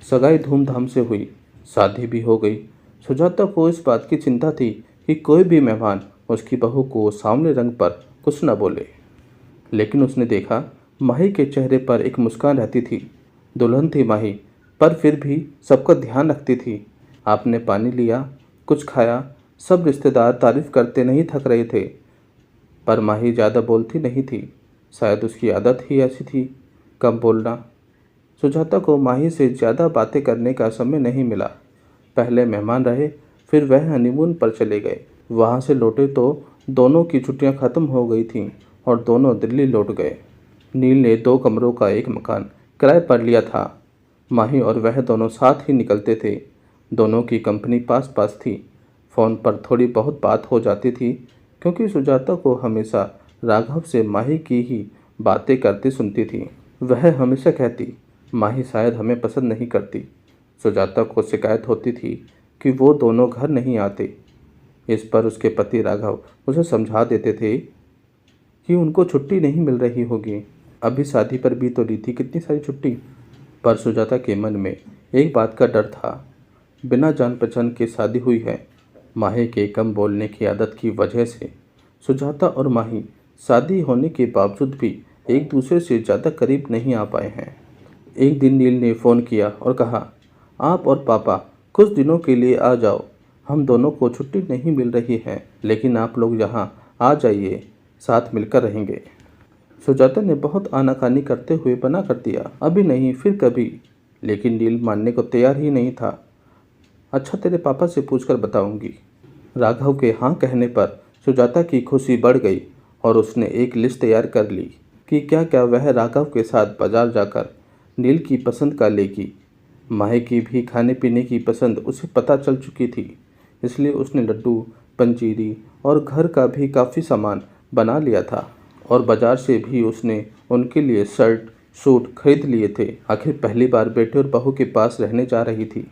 सगाई धूमधाम से हुई, शादी भी हो गई। सुजाता को इस बात की चिंता थी कि कोई भी मेहमान उसकी बहू को सांवले रंग पर कुछ न बोले। लेकिन उसने देखा, माही के चेहरे पर एक मुस्कान रहती थी। दुल्हन थी माही, पर फिर भी सबका ध्यान रखती थी। आपने पानी लिया, कुछ खाया, सब रिश्तेदार तारीफ करते नहीं थक रहे थे। पर माही ज़्यादा बोलती नहीं थी। शायद उसकी आदत ही ऐसी थी, कम बोलना। सुजाता को माही से ज़्यादा बातें करने का समय नहीं मिला। पहले मेहमान रहे, फिर वह हनीमून पर चले गए। वहाँ से लौटे तो दोनों की छुट्टियाँ ख़त्म हो गई थीं और दोनों दिल्ली लौट गए। नील ने 2 कमरों का एक मकान किराए पर लिया था। माही और वह दोनों साथ ही निकलते थे। दोनों की कंपनी पास पास थी। फ़ोन पर थोड़ी बहुत बात हो जाती थी, क्योंकि सुजाता को हमेशा राघव से माही की ही बातें करती सुनती थी। वह हमेशा कहती, माही शायद हमें पसंद नहीं करती। सुजाता को शिकायत होती थी कि वो दोनों घर नहीं आते। इस पर उसके पति राघव उसे समझा देते थे कि उनको छुट्टी नहीं मिल रही होगी। अभी शादी पर भी तो ली थी कितनी सारी छुट्टी। पर सुजाता के मन में एक बात का डर था, बिना जान पहचान की शादी हुई है। माही के कम बोलने की आदत की वजह से सुजाता और माही शादी होने के बावजूद भी एक दूसरे से ज़्यादा करीब नहीं आ पाए हैं। एक दिन नील ने फ़ोन किया और कहा, आप और पापा कुछ दिनों के लिए आ जाओ। हम दोनों को छुट्टी नहीं मिल रही है, लेकिन आप लोग यहाँ आ जाइए, साथ मिलकर रहेंगे। सुजाता ने बहुत आनाकानी करते हुए मना कर दिया, अभी नहीं, फिर कभी। लेकिन नील मानने को तैयार ही नहीं था। अच्छा, तेरे पापा से पूछकर बताऊंगी। राघव के हाँ कहने पर सुजाता की खुशी बढ़ गई और उसने एक लिस्ट तैयार कर ली कि क्या क्या वह राघव के साथ बाजार जाकर नील की पसंद का लेगी। माही की भी खाने पीने की पसंद उसे पता चल चुकी थी, इसलिए उसने लड्डू, पंजीरी और घर का भी काफ़ी सामान बना लिया था। और बाजार से भी उसने उनके लिए शर्ट सूट खरीद लिए थे। आखिर पहली बार बेटे और बहू के पास रहने जा रही थी।